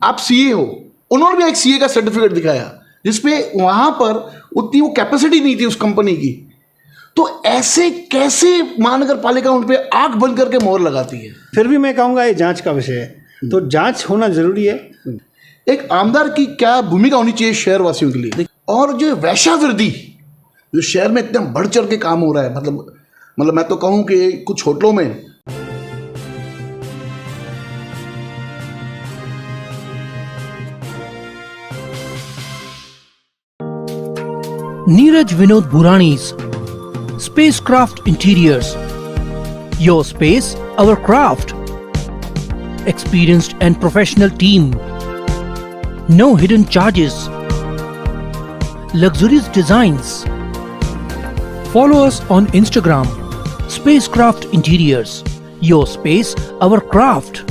आप सीए हो, उन्होंने भी एक सीए का सर्टिफिकेट दिखाया जिसपे वहां पर उतनी वो कैपेसिटी नहीं थी उस कंपनी की। तो ऐसे कैसे महानगर पालिका उन पे आंख बंद करके मोहर लगाती है? फिर भी मैं कहूँगा ये जांच का विषय है, तो जांच होना जरूरी है। एक आमदार की क्या भूमिका होनी चाहिए शहर वासियों के लिए? और जो वेश्यावृत्ति जो शहर में इतना बढ़ चढ़ के काम हो रहा है, मतलब मैं तो कहूँ कि कुछ होटलों में Neeraj Vinod Burani's Spacecraft Interiors. Your space, our craft. Experienced and professional team. No hidden charges. Luxurious designs. Follow us on Instagram. Spacecraft Interiors. Your space, our craft.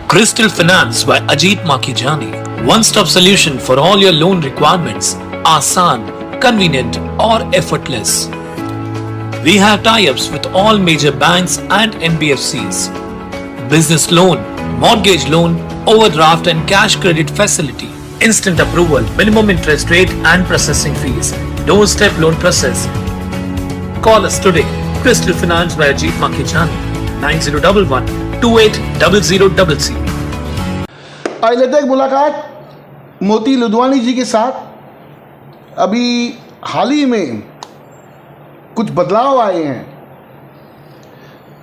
Crystal Finance by Ajit Makijani. One-stop solution for all your loan requirements. Asan, convenient or effortless. We have tie-ups with all major banks and NBFCs. Business loan, mortgage loan, overdraft and cash credit facility. Instant approval, minimum interest rate and processing fees. Doorstep loan process. Call us today. Crystal Finance by Ajit Makijani. 9011 280000. आज लेते हैं एक मुलाकात मोती लुधवानी जी के साथ। अभी हाल ही में कुछ बदलाव आए हैं।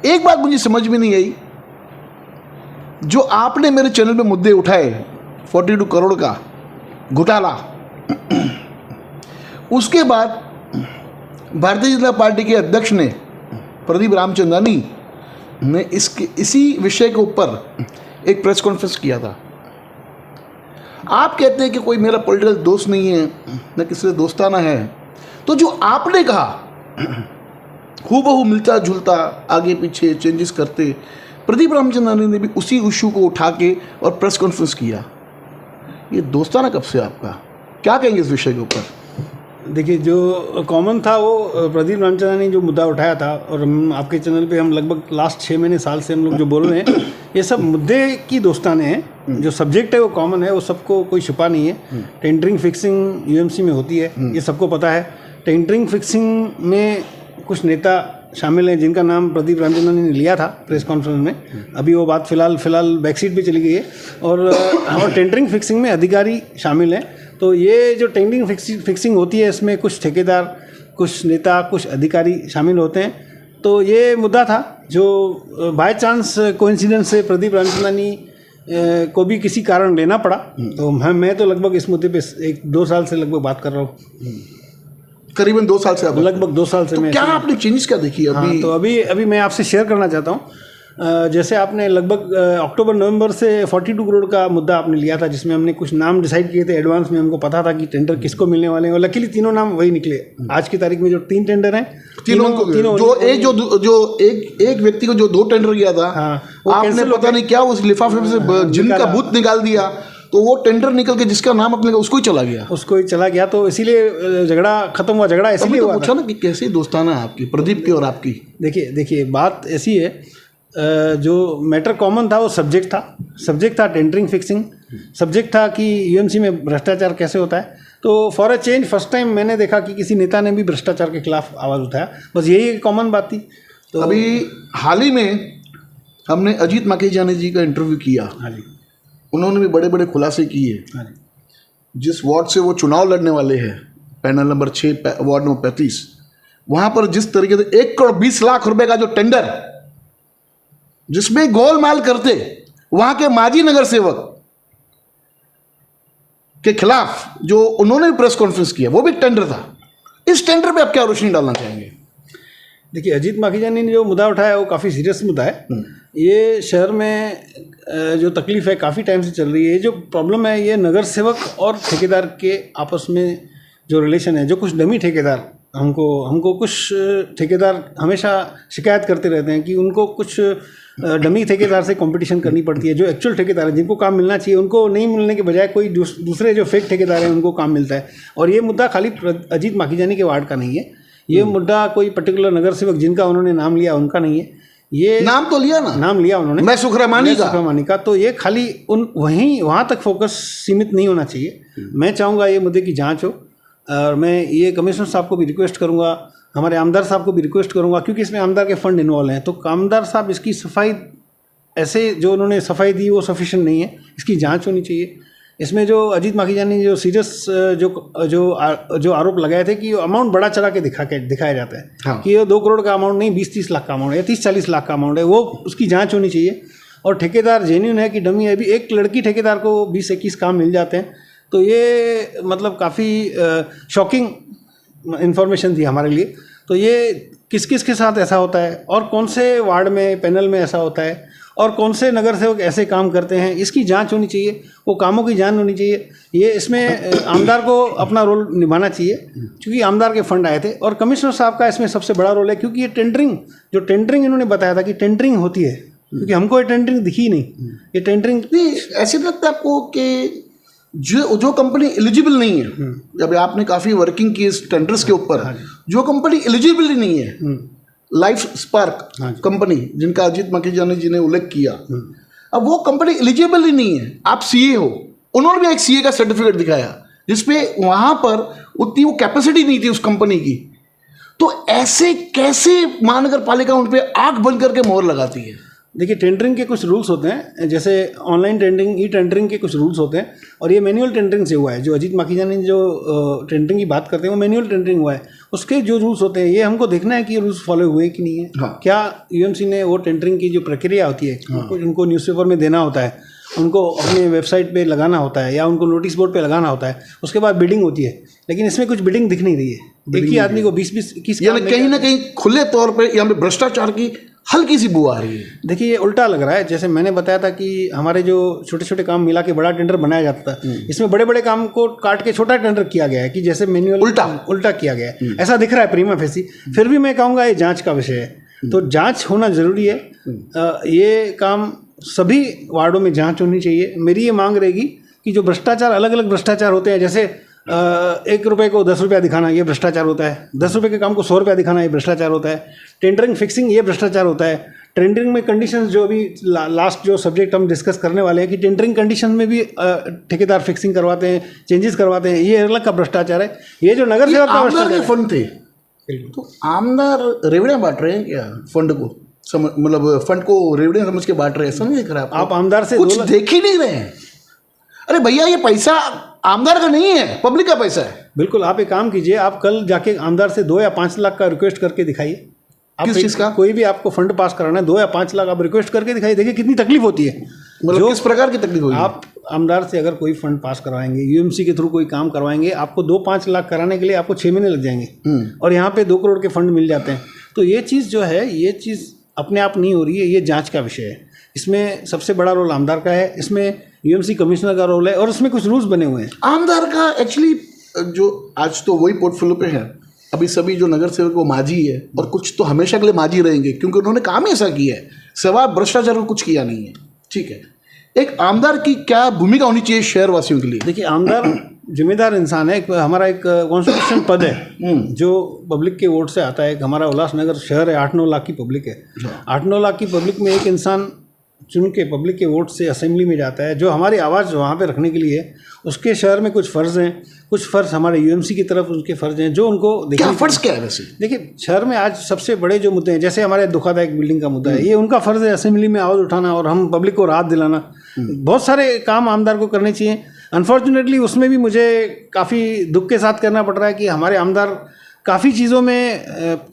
एक बात मुझे समझ में नहीं आई, जो आपने मेरे चैनल पे मुद्दे उठाए 42 करोड़ का घोटाला, उसके बाद भारतीय जनता पार्टी के अध्यक्ष ने प्रदीप रामचंद्रानी ने इसी विषय के ऊपर एक प्रेस कॉन्फ्रेंस किया था। आप कहते हैं कि कोई मेरा पॉलिटिकल दोस्त नहीं है, न किसी से दोस्ताना है, तो जो आपने कहा हूबहू मिलता जुलता आगे पीछे चेंजेस करते प्रदीप रामचंद्रानी ने भी उसी इशू को उठा के और प्रेस कॉन्फ्रेंस किया। ये दोस्ताना कब से आपका? क्या कहेंगे इस विषय के ऊपर? देखिए, जो कॉमन था वो प्रदीप रामचंद्रानी ने जो मुद्दा उठाया था, और हम आपके चैनल पे हम लगभग लास्ट 6 महीने साल से हम लोग जो बोल रहे हैं, ये सब मुद्दे की दोस्ताने हैं। जो सब्जेक्ट है वो कॉमन है, वो सबको कोई छुपा नहीं है। टेंडरिंग फिक्सिंग यूएमसी में होती है, ये सबको पता है। टेंडरिंग फिक्सिंग में कुछ नेता शामिल हैं जिनका नाम प्रदीप रामचंद्रानी ने लिया था प्रेस कॉन्फ्रेंस में। अभी वो बात फिलहाल बैकसीट पे चली गई है। और टेंडरिंग फिक्सिंग में अधिकारी शामिल हैं। तो ये जो टेंडरिंग फिक्सिंग होती है, इसमें कुछ ठेकेदार, कुछ नेता, कुछ अधिकारी शामिल होते हैं। तो ये मुद्दा था जो बाय चांस कोइंसिडेंस से प्रदीप रामचंद्रानी को भी किसी कारण लेना पड़ा। तो मैं तो लगभग इस मुद्दे पे 1-2 साल से लगभग बात कर रहा हूँ। करीबन 2 साल से? लगभग 2 साल से। तो क्या आपने चेंजेस क्या देखी अभी? हाँ, तो अभी मैं आपसे शेयर करना चाहता हूँ। जैसे आपने लगभग अक्टूबर नवंबर से 42 करोड़ का मुद्दा आपने लिया था, जिसमें हमने कुछ नाम डिसाइड किए थे एडवांस में। हमको पता था कि टेंडर किसको मिलने वाले हैं, और लकीली तीनों नाम वही निकले। आज की तारीख में जो 3 टेंडर हैं, तीनों एक व्यक्ति को जो 2 टेंडर किया था, आपने पता नहीं क्या उस लिफाफे से जिनका भूत निकाल दिया, तो वो टेंडर निकल के जिसका नाम अपने उसको ही चला गया। तो इसीलिए झगड़ा खत्म हुआ। झगड़ा इसीलिए हुआ पूछा ना कि कैसे दोस्ताना है आपकी, प्रदीप की और आपकी? देखिए बात ऐसी है, जो मैटर कॉमन था वो सब्जेक्ट था टेंडरिंग फिक्सिंग। सब्जेक्ट था कि यूएमसी में भ्रष्टाचार कैसे होता है। तो for a change first time मैंने देखा कि किसी नेता ने भी भ्रष्टाचार के खिलाफ आवाज़ उठाया। बस यही कॉमन बात थी। तो अभी हाल ही में हमने अजीत माखीजानी जी का इंटरव्यू किया। हाँ जी। उन्होंने भी बड़े बड़े खुलासे किए। हाँ जी। जिस वार्ड से वो चुनाव लड़ने वाले हैं, पैनल नंबर 6 वार्ड नंबर 35, वहाँ पर जिस तरीके से 1 करोड़ 20 लाख रुपए का जो टेंडर, जिसमें गोलमाल करते वहाँ के माजी नगर सेवक के खिलाफ जो उन्होंने प्रेस कॉन्फ्रेंस किया, वो भी टेंडर था। इस टेंडर पे आप क्या रोशनी डालना चाहेंगे? देखिए, अजीत माखीजानी ने जो मुद्दा उठाया है वो काफ़ी सीरियस मुद्दा है। ये शहर में जो तकलीफ है काफ़ी टाइम से चल रही है। जो प्रॉब्लम है, ये नगर सेवक और ठेकेदार के आपस में जो रिलेशन है, जो कुछ डमी ठेकेदार, हमको कुछ ठेकेदार हमेशा शिकायत करते रहते हैं कि उनको कुछ डमी ठेकेदार से कंपटीशन करनी पड़ती है। जो एक्चुअल ठेकेदार हैं, जिनको काम मिलना चाहिए, उनको नहीं मिलने के बजाय कोई दूसरे जो फेक ठेकेदार हैं उनको काम मिलता है। और ये मुद्दा खाली अजीत माखीजानी के वार्ड का नहीं है। ये मुद्दा कोई पर्टिकुलर नगर सेवक जिनका उन्होंने नाम लिया उनका नहीं है। ये नाम तो लिया ना, नाम लिया उन्होंने, मैं सुखरामानी का। सुखरामानी का। तो ये खाली वहाँ तक फोकस सीमित नहीं होना चाहिए। मैं चाहूँगा ये मुद्दे की जांच हो, और मैं ये कमिश्नर साहब को भी रिक्वेस्ट करूँगा, हमारे आमदार साहब को भी रिक्वेस्ट करूँगा, क्योंकि इसमें आमदार के फंड इन्वॉल्व हैं। तो आमदार साहब इसकी सफाई, ऐसे जो उन्होंने सफाई दी वो सफिशिएंट नहीं है, इसकी जांच होनी चाहिए। इसमें जो अजीत माखीजानी ने जो सीरियस जो आरोप लगाए थे कि अमाउंट बड़ा चढ़ा के दिखाया जाता है, हाँ। कि ये 2 करोड़ का अमाउंट नहीं, 20-30 लाख का अमाउंट है, या 30-40 लाख का अमाउंट है, वो उसकी जांच होनी चाहिए। और ठेकेदार जेन्युइन है कि डमी है। अभी एक लड़की ठेकेदार को 20-21 काम मिल जाते हैं, तो ये मतलब काफ़ी शॉकिंग इन्फॉर्मेशन थी हमारे लिए। तो ये किस किस के साथ ऐसा होता है, और कौन से वार्ड में पैनल में ऐसा होता है, और कौन से नगर सेवक ऐसे काम करते हैं, इसकी जांच होनी चाहिए, वो कामों की जांच होनी चाहिए। ये इसमें आमदार को अपना रोल निभाना चाहिए, क्योंकि आमदार के फंड आए थे। और कमिश्नर साहब का इसमें सबसे बड़ा रोल है, क्योंकि ये टेंडरिंग इन्होंने बताया था कि टेंडरिंग होती है, क्योंकि हमको ये टेंडरिंग दिखी नहीं। ये टेंडरिंग नहीं, ऐसे लगता है आपको कि जो कंपनी एलिजिबल नहीं है, जब आपने काफ़ी वर्किंग की इस टेंडर्स के ऊपर, जो कंपनी एलिजिबल ही नहीं है, लाइफ स्पार्क कंपनी जिनका अजीत माखीजानी जी ने उल्लेख किया, अब वो कंपनी एलिजिबल ही नहीं है। आप सीए हो, उन्होंने भी एक सीए का सर्टिफिकेट दिखाया जिसपे वहां पर उतनी वो कैपेसिटी नहीं थी उस कंपनी की। तो ऐसे कैसे महानगर पालिका उन पे आंख बंद करके मोहर लगाती है? देखिए, टेंडरिंग के कुछ रूल्स होते हैं, जैसे ऑनलाइन टेंडरिंग, ई टेंडरिंग के कुछ रूल्स होते हैं, और ये मैनुअल टेंडरिंग से हुआ है। जो अजीत माखीजानी जो टेंडरिंग की बात करते हैं वो मैनुअल टेंडरिंग हुआ है। उसके जो रूल्स होते हैं, ये हमको देखना है कि ये रूल्स फॉलो हुए कि नहीं है। हाँ। क्या यूएमसी ने वो टेंडरिंग की जो प्रक्रिया होती है, उनको न्यूज़पेपर में देना होता है, उनको अपने वेबसाइट पे लगाना होता है, या उनको नोटिस बोर्ड पे लगाना होता है, उसके बाद बिडिंग होती है। लेकिन इसमें कुछ बिडिंग दिख नहीं रही है। एक ही आदमी को 20-21 यानी कहीं ना कहीं खुले तौर पे यहाँ पे भ्रष्टाचार की हल्की सी बू आ रही है। देखिए, ये उल्टा लग रहा है। जैसे मैंने बताया था कि हमारे जो छोटे छोटे काम मिला के बड़ा टेंडर बनाया जाता है, इसमें बड़े बड़े काम को काट के छोटा टेंडर किया गया है, कि जैसे मैनुअल उल्टा किया गया है, ऐसा दिख रहा है प्रीमा फेसी। फिर भी मैं कहूँगा ये जांच का विषय है, तो जांच होना जरूरी है। ये काम सभी वार्डों में जांच होनी चाहिए। मेरी ये मांग रहेगी कि जो भ्रष्टाचार, अलग अलग भ्रष्टाचार होते हैं, जैसे 1 रुपये को 10 रुपया दिखाना, ये भ्रष्टाचार होता है। 10 रुपये के काम को 100 रुपया दिखाना, ये भ्रष्टाचार होता है। टेंडरिंग फिक्सिंग, ये भ्रष्टाचार होता है। टेंडरिंग में कंडीशंस, जो अभी लास्ट जो सब्जेक्ट हम डिस्कस करने वाले हैं, कि टेंडरिंग कंडीशन में भी ठेकेदार फिक्सिंग करवाते हैं, चेंजेस करवाते हैं, ये अलग का भ्रष्टाचार है। ये जो नगर सेवक का भ्रष्टाचार फंड थे, तो आमदार रेवड़ियाँ बांट रहे हैं क्या फंड को? मतलब फंड को रेवड़ियाँ समझ के बांट रहे हैं, समझ नहीं आप आमदार से कुछ देख ही नहीं रहे हैं। अरे भैया, ये पैसा आमदार का नहीं है, पब्लिक का पैसा है। बिल्कुल, आप एक काम कीजिए, आप कल जाके आमदार से 2 या 5 लाख का रिक्वेस्ट करके दिखाइए। किस चीज़ का? कोई भी आपको फंड पास कराना है, 2 या 5 लाख आप रिक्वेस्ट करके दिखाइए। देखिए कितनी तकलीफ होती है। मतलब किस प्रकार की तकलीफ होगी? आप आमदार से अगर कोई फंड पास करवाएंगे, यूएमसी के थ्रू कोई काम करवाएंगे, आपको 2-5 लाख कराने के लिए आपको 6 महीने लग जाएंगे, और यहाँ पे 2 करोड़ के फंड मिल जाते हैं। तो ये चीज़ जो है, ये चीज़ अपने आप नहीं हो रही है, ये जांच का विषय है। इसमें सबसे बड़ा रोल आमदार का है, इसमें यूएमसी कमिश्नर का रोल है, और उसमें कुछ रूल्स बने हुए हैं। आमदार का एक्चुअली जो आज तो वही पोर्टफोलियो पे है, अभी सभी जो नगर सेवक वो माजी है, और कुछ तो हमेशा के लिए माजी रहेंगे, क्योंकि उन्होंने काम ही ऐसा किया है, सिवाय भ्रष्टाचार को कुछ किया नहीं है। ठीक है, एक आमदार की क्या भूमिका होनी चाहिए शहर वासियों के लिए? देखिए, आमदार जिम्मेदार इंसान है। हमारा एक कॉन्स्टिट्यूशन पद है जो पब्लिक के वोट से आता है। हमारा उल्लासनगर शहर है, 8-9 लाख की पब्लिक है। 8-9 लाख की पब्लिक में एक इंसान चुन के पब्लिक के वोट से असेंबली में जाता है, जो हमारी आवाज़ वहाँ पे रखने के लिए है। उसके शहर में कुछ फ़र्ज़ हैं, कुछ फ़र्ज़ हमारे यूएमसी की तरफ उनके फ़र्ज़ हैं, जो उनको क्या फ़र्ज़ क्या है वैसे? देखिए, शहर में आज सबसे बड़े जो मुद्दे हैं, जैसे हमारे दुखदायक बिल्डिंग का मुद्दा है, ये उनका फ़र्ज़ है असेंबली में आवाज़ उठाना और हम पब्लिक को राहत दिलाना। बहुत सारे काम आमदार को करने चाहिए। अनफॉर्चुनेटली उसमें भी मुझे काफ़ी दुख के साथ करना पड़ रहा है कि हमारे आमदार काफ़ी चीज़ों में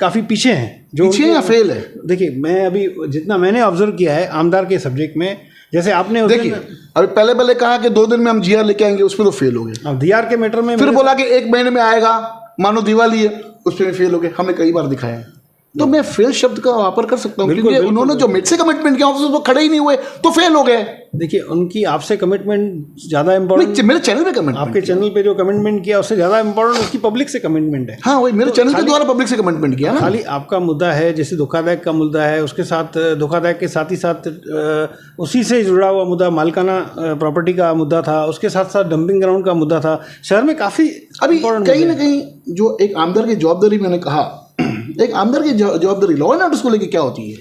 काफ़ी पीछे हैं। जो पीछे या फेल है? देखिए, मैं अभी जितना मैंने ऑब्जर्व किया है आमदार के सब्जेक्ट में, जैसे आपने देखिए अभी पहले कहा कि 2 दिन में हम जीआर लेके आएंगे, उसमें तो फेल हो गए। अब डीआर के मैटर में फिर बोला कि 1 महीने में आएगा, मानो दिवाली है, उसमें भी फेल हो गए। हमने कई बार दिखाया है। तो मैं फेल शब्द का वापर कर सकता हूँ, क्योंकि उन्होंने जो मुझसे कमिटमेंट किया उससे तो खड़े ही नहीं हुए, तो फेल हो गए। देखिए, उनकी आपसे कमिटमेंट ज़्यादा इंपॉर्टेंट, मेरे चैनल पे कमिटमेंट, आपके चैनल पे जो कमिटमेंट किया उससे ज़्यादा इंपॉर्टेंट उसकी पब्लिक से कमिटमेंट है। हाँ, वही मेरे चैनल के द्वारा पब्लिक से कमिटमेंट किया ना। खाली आपका मुद्दा है, जैसे धोखाधड़ी का मुद्दा है, उसके साथ धोखाधड़ी के साथ ही साथ उसी से जुड़ा हुआ मुद्दा मालिकाना प्रॉपर्टी का मुद्दा था, उसके साथ साथ डंपिंग ग्राउंड का मुद्दा था। शहर में काफ़ी अभी कहीं ना कहीं जो एक आमदार की जवाबदारी, मैंने कहा एक आमदार की जवाबदारी लॉ एंड ऑर्डर को लेकर क्या होती है?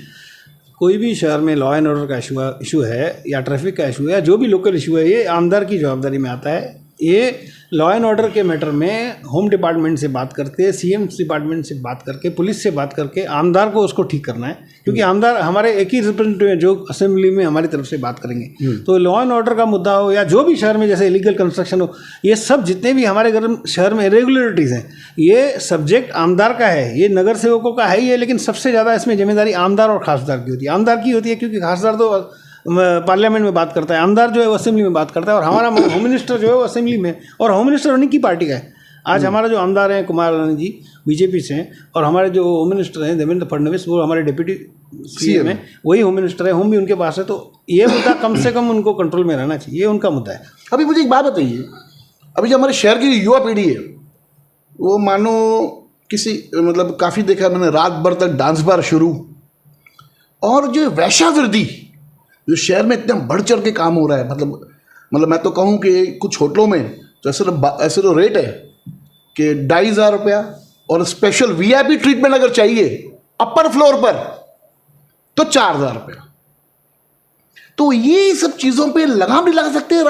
कोई भी शहर में लॉ एंड ऑर्डर का इशू है या ट्रैफिक का इशू है या जो भी लोकल इशू है, ये आमदार की जवाबदारी में आता है। ये लॉ एंड ऑर्डर के मैटर में होम डिपार्टमेंट से बात करके, सीएम डिपार्टमेंट से बात करके, पुलिस से बात करके आमदार को उसको ठीक करना है, क्योंकि आमदार हमारे एक ही रिप्रेजेंटेटिव है जो असेंबली में हमारी तरफ से बात करेंगे। तो लॉ एंड ऑर्डर का मुद्दा हो या जो भी शहर में जैसे इलीगल कंस्ट्रक्शन हो, ये सब जितने भी हमारे शहर में इरेगुलरिटीज़ हैं, ये सब्जेक्ट आमदार का है, ये नगर सेवकों का है ही है, लेकिन सबसे ज़्यादा इसमें जिम्मेदारी आमदार और खासदार की होती है। आमदार की होती है क्योंकि खासदार तो पार्लियामेंट में बात करता है, आमदार जो है वो असेंबली में बात करता है, और हमारा होम मिनिस्टर जो है वो असेंबली में, और होम मिनिस्टर उन्हीं की पार्टी का है। आज हमारा जो आमदार हैं कुमार रानी जी बीजेपी से हैं, और हमारे जो होम मिनिस्टर हैं देवेंद्र फडणवीस, वो हमारे डिप्टी सीएम हैं, वही होम मिनिस्टर है, होम भी उनके पास है। तो ये मुद्दा कम से कम उनको कंट्रोल में रहना चाहिए, ये उनका मुद्दा है। अभी मुझे एक बात बताइए, अभी जो हमारे शहर की युवा पीढ़ी है वो मानो किसी मतलब काफ़ी देखा मैंने रात भर तक डांस बार शुरू, और जो वेश्यावृत्ति जो शहर में इतना बढ़ चढ़ के काम हो रहा है, मतलब मैं तो कहूँ कि कुछ होटलों में तो ऐसे तो रेट है कि 2,500 रुपया, और स्पेशल वीआईपी ट्रीटमेंट अगर चाहिए अपर फ्लोर पर तो 4,000 रुपया। तो ये सब चीज़ों पे लगाम नहीं लगा सकते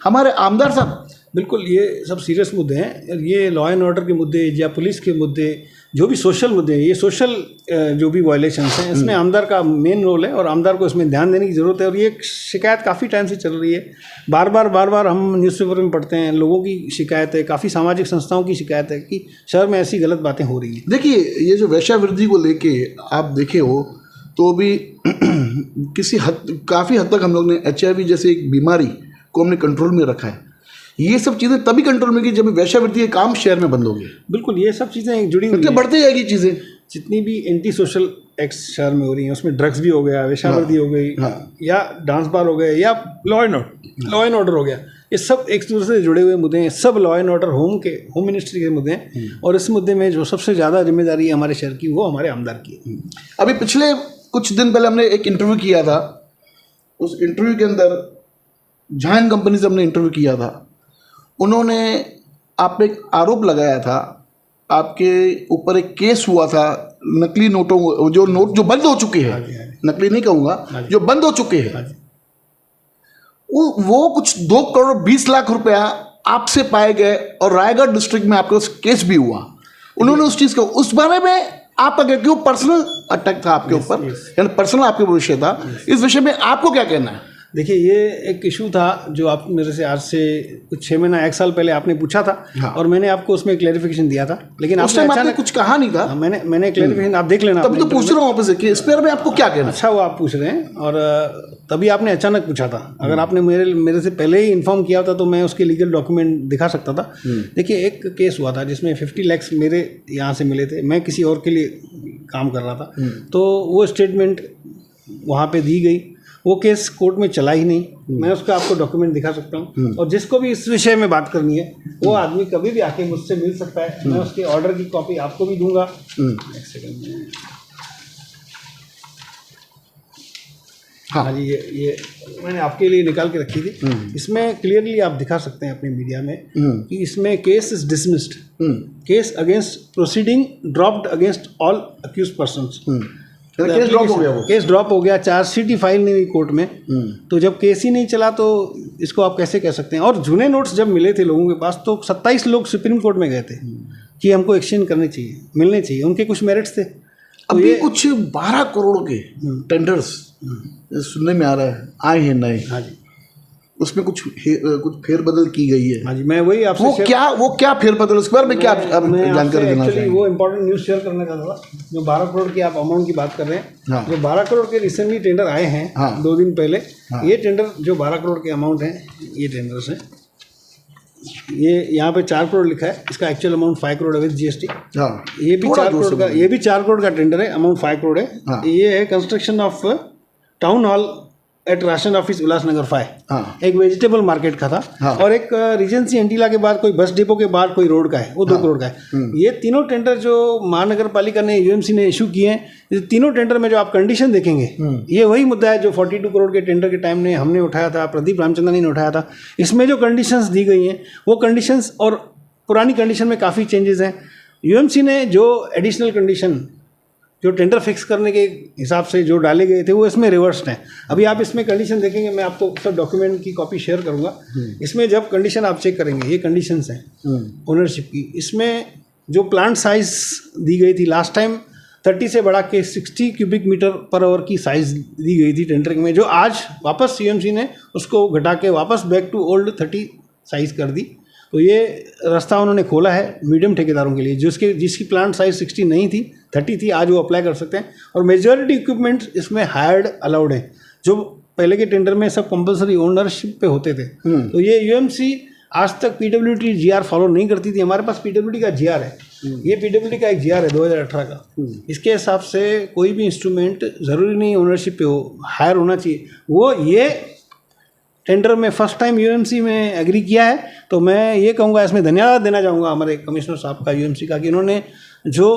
हमारे आमदार साहब? बिल्कुल, ये सब सीरियस मुद्दे हैं। ये लॉ एंड ऑर्डर के मुद्दे या पुलिस के मुद्दे, जो भी सोशल मुद्दे हैं, ये सोशल जो भी वायलेशंस हैं, इसमें आमदार का मेन रोल है, और आमदार को इसमें ध्यान देने की ज़रूरत है। और ये शिकायत काफ़ी टाइम से चल रही है, बार बार हम न्यूज़पेपर में पढ़ते हैं, लोगों की शिकायत है, काफ़ी सामाजिक संस्थाओं की शिकायत है कि शहर में ऐसी गलत बातें हो रही हैं। देखिए, ये जो वेश्यावृत्ति को लेके आप देखे हो तो भी काफ़ी हद तक हम लोग ने HIV जैसे एक बीमारी को हमने कंट्रोल में रखा है। ये सब चीज़ें तभी कंट्रोल में की जब वैश्यावृत्ति के काम शहर में बंद हो गए। बिल्कुल, ये सब चीज़ें जुड़ी हुई हैं, बढ़ती जाएगी चीज़ें। जितनी भी एंटी सोशल एक्ट्स शहर में हो रही हैं, उसमें ड्रग्स भी हो गया, वेश्यावृत्ति हो गई, या डांस बार हो गए, या लॉ एंड ऑर्डर हो गया, ये सब एक दूसरे से जुड़े हुए मुद्दे हैं। सब law and order home ministry के मुद्दे हैं, और इस मुद्दे में जो सबसे ज़्यादा जिम्मेदारी है हमारे शहर की, वो हमारे आमदार की है। अभी पिछले कुछ दिन पहले हमने एक इंटरव्यू किया था, उस इंटरव्यू के अंदर जायंट कंपनी से हमने इंटरव्यू किया था। उन्होंने आप पे एक आरोप लगाया था, आपके ऊपर एक केस हुआ था नकली नोटों, जो नोट जो बंद हो चुके हैं, नकली नहीं कहूँगा, जो बंद हो चुके हैं, वो कुछ 2 करोड़ 20 लाख रुपया आपसे पाए गए, और रायगढ़ डिस्ट्रिक्ट में आपके उस केस भी हुआ। उन्होंने उस चीज़ को, उस बारे में आपका क्या, क्यों पर्सनल अटैक था आपके ऊपर, यानी पर्सनल आपके विषय था, इस विषय में आपको क्या कहना है? देखिए, ये एक इशू था जो आप मेरे से आज से कुछ 6 महीना 1 साल पहले आपने पूछा था। हाँ। और मैंने आपको उसमें क्लैरिफिकेशन दिया था, लेकिन उस टाइम आपने कुछ कहा नहीं था। मैंने क्लैरिफिकेशन आप देख लेना। तब तो पूछ रहा हूँ वापस कि इस पर में आपको क्या कहना? अच्छा, वो आप पूछ रहे हैं, और तभी आपने अचानक पूछा था। अगर आपने मेरे से पहले ही इन्फॉर्म किया था तो मैं उसके लीगल डॉक्यूमेंट दिखा सकता था। देखिए, एक केस हुआ था जिसमें 50 लाख मेरे यहाँ से मिले थे, मैं किसी और के लिए काम कर रहा था, तो वो स्टेटमेंट वहाँ पे दी गई। वो केस कोर्ट में चला ही नहीं। मैं उसका आपको डॉक्यूमेंट दिखा सकता हूँ, और जिसको भी इस विषय में बात करनी है वो आदमी कभी भी आके मुझसे मिल सकता है। मैं उसके ऑर्डर की कॉपी आपको भी दूंगा। एक सेकंड में। हाँ जी, ये मैंने आपके लिए निकाल के रखी थी। इसमें क्लियरली आप दिखा सकते हैं अपने मीडिया में कि इसमें case is dismissed, case against proceeding dropped against all accused persons. Case drop हो गया, वो केस ड्रॉप हो गया, चार्जशीट ही फाइल नहीं हुई कोर्ट में। तो जब केस ही नहीं चला तो इसको आप कैसे कह सकते हैं? और जूने नोट्स जब मिले थे लोगों के पास तो 27 लोग सुप्रीम कोर्ट में गए थे कि हमको एक्सचेंज करने चाहिए, मिलने चाहिए, उनके कुछ मेरिट्स थे। तो अभी कुछ 12 करोड़ के टेंडर्स सुनने में आ रहा है, आए हैं नए। हाँ जी, उसमें कुछ फेरबदल की गई है। हाँ जी, मैं वही आपसे वो क्या फेरबदल, उसके बारे में क्या जानकारी देना चाहिए? वो इम्पोर्टेंट न्यूज़ शेयर करने का था। जो 12 करोड़ की आप अमाउंट की बात कर रहे हैं, हाँ। जो 12 करोड़ के रिसेंटली टेंडर आए हैं, हाँ। 2 दिन पहले, हाँ। ये टेंडर जो 12 करोड़ के अमाउंट हैं, ये टेंडर्स हैं। ये यहाँ पे 4 करोड़ लिखा है, इसका एक्चुअल अमाउंट 5 करोड़ है विद GST। हाँ। ये भी 4 करोड़ का, ये भी 4 करोड़ का टेंडर है, अमाउंट 5 करोड़ है। हाँ। ये है construction of town hall at ration office Ulhasnagar 5। हाँ। एक वेजिटेबल मार्केट का था। हाँ। और एक रीजेंसी एंटीला के बाद कोई बस डिपो के बाद कोई रोड का है, वो 2 करोड़ का है। ये तीनों टेंडर जो महानगर पालिका ने, UMC ने इशू किए हैं, ये तीनों टेंडर में जो आप कंडीशन देखेंगे, ये वही मुद्दा है जो 42 करोड़ के टेंडर के टाइम में हमने उठाया था, प्रदीप रामचंदानी ने उठाया था। इसमें जो कंडीशंस दी गई हैं वो कंडीशंस और पुरानी कंडीशन में काफ़ी चेंजेस हैं। UMC ने जो एडिशनल कंडीशन जो टेंडर फिक्स करने के हिसाब से जो डाले गए थे वो इसमें रिवर्स्ड हैं। अभी आप इसमें कंडीशन देखेंगे, मैं आपको सब डॉक्यूमेंट की कॉपी शेयर करूंगा। इसमें जब कंडीशन आप चेक करेंगे, ये कंडीशंस हैं ओनरशिप की। इसमें जो प्लांट साइज दी गई थी लास्ट टाइम 30 से बढ़ा के 60 क्यूबिक मीटर पर आवर की साइज़ दी गई थी टेंडरिंग में, जो आज वापस सीएमसी ने उसको घटा के वापस बैक टू ओल्ड 30 साइज़ कर दी। तो ये रास्ता उन्होंने खोला है मीडियम ठेकेदारों के लिए, जिसकी प्लांट साइज़ 60 नहीं थी, 30 थी, आज वो अप्लाई कर सकते हैं। और मेजॉरिटी इक्विपमेंट्स इसमें हायर्ड अलाउड है, जो पहले के टेंडर में सब कंपलसरी ओनरशिप पे होते थे। तो ये यूएमसी आज तक पीडब्ल्यूडी जीआर फॉलो नहीं करती थी। हमारे पास पीडब्ल्यूडी का जीआर है, ये पीडब्ल्यूडी का एक जीआर है 2018 का। इसके हिसाब से कोई भी इंस्ट्रूमेंट ज़रूरी नहीं ओनरशिप पे हो, हायर होना चाहिए। वो ये टेंडर में फर्स्ट टाइम यूएमसी में एग्री किया है। तो मैं ये कहूँगा, इसमें धन्यवाद देना चाहूँगा हमारे कमिश्नर साहब का यूएमसी का, कि इन्होंने जो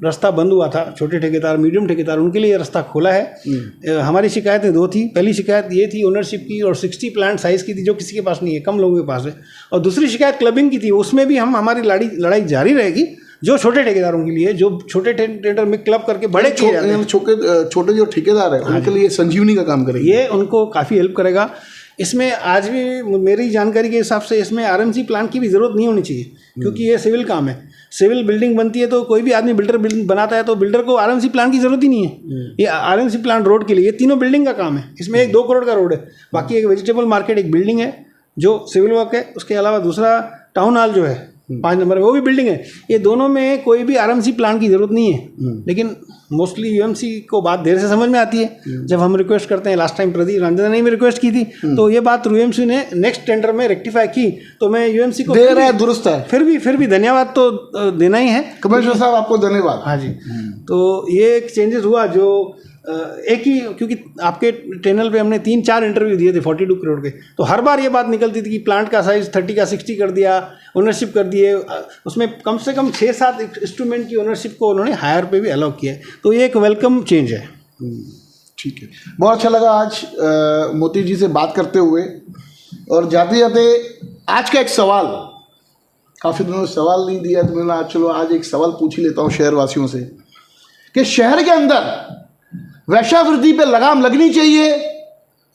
रास्ता बंद हुआ था छोटे ठेकेदार मीडियम ठेकेदार उनके लिए रास्ता खोला है। हमारी शिकायतें दो थी। पहली शिकायत ये थी ओनरशिप की, और 60 प्लांट साइज़ की थी, जो किसी के पास नहीं है, कम लोगों के पास है। और दूसरी शिकायत क्लबिंग की थी। उसमें भी हमारी लड़ाई जारी रहेगी, जो छोटे ठेकेदारों के लिए, जो छोटे टेंडर में क्लब करके बड़े किए जाते हैं, छोटे जो ठेकेदार है उनके लिए संजीवनी का काम करेगा। ये उनको काफ़ी हेल्प करेगा। इसमें आज भी मेरी जानकारी के हिसाब से इसमें आरएमसी प्लान की भी ज़रूरत नहीं होनी चाहिए, क्योंकि ये सिविल काम है। सिविल बिल्डिंग बनती है तो कोई भी आदमी बिल्डर बिल्डिंग बनाता है, तो बिल्डर को आरएमसी प्लान की ज़रूरत ही नहीं है। ये आरएमसी प्लान रोड के लिए, ये तीनों बिल्डिंग का काम है। इसमें एक 2 करोड़ का रोड है, बाकी एक वेजिटेबल मार्केट, एक बिल्डिंग है जो सिविल वर्क है, उसके अलावा दूसरा टाउन हॉल जो है 5 नंबर में, वो भी बिल्डिंग है। ये दोनों में कोई भी आरएमसी प्लान की ज़रूरत नहीं है। लेकिन मोस्टली यूएमसी को बात देर से समझ में आती है। जब हम रिक्वेस्ट करते हैं, लास्ट टाइम प्रदीप रंजन ने भी रिक्वेस्ट की थी, तो ये बात यूएमसी ने नेक्स्ट टेंडर में रेक्टिफाई की। तो मैं यूएमसी को दे रहा है, दुरुस्त है। फिर भी धन्यवाद तो देना ही है। कमिश्नर साहब आपको धन्यवाद। हाँ जी। तो ये एक चेंजेस हुआ, जो एक ही, क्योंकि आपके चैनल पे हमने 3-4 इंटरव्यू दिए थे 42 करोड़ के, तो हर बार ये बात निकलती थी कि प्लांट का साइज़ 30 का 60 कर दिया, ओनरशिप कर दिए। उसमें कम से कम 6-7 इंस्ट्रूमेंट की ओनरशिप को उन्होंने हायर पे भी अलाउ किया है। तो ये एक वेलकम चेंज है। ठीक है, बहुत अच्छा लगा आज मोती जी से बात करते हुए। और जाते जाते आज का एक सवाल, काफ़ी दिनों से सवाल नहीं दिया, तो मैंने चलो आज एक सवाल पूछ ही लेता हूँ शहरवासियों से, कि शहर के अंदर वैश्यावृत्ति पे लगाम लगनी चाहिए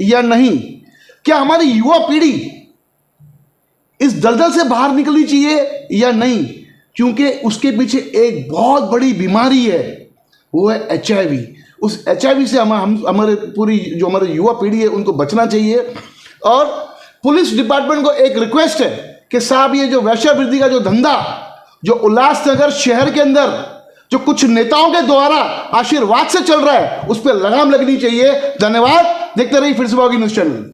या नहीं? क्या हमारी युवा पीढ़ी इस दलदल से बाहर निकलनी चाहिए या नहीं? क्योंकि उसके पीछे एक बहुत बड़ी बीमारी है, वो है HIV। उस HIV से हमारे पूरी जो हमारी युवा पीढ़ी है उनको बचना चाहिए। और पुलिस डिपार्टमेंट को एक रिक्वेस्ट है कि साहब, ये जो वैश्यावृत्ति का जो धंधा जो उल्लासनगर शहर के अंदर जो कुछ नेताओं के द्वारा आशीर्वाद से चल रहा है, उस पर लगाम लगनी चाहिए। धन्यवाद। देखते रहिए फिर से न्यूज़ चैनल।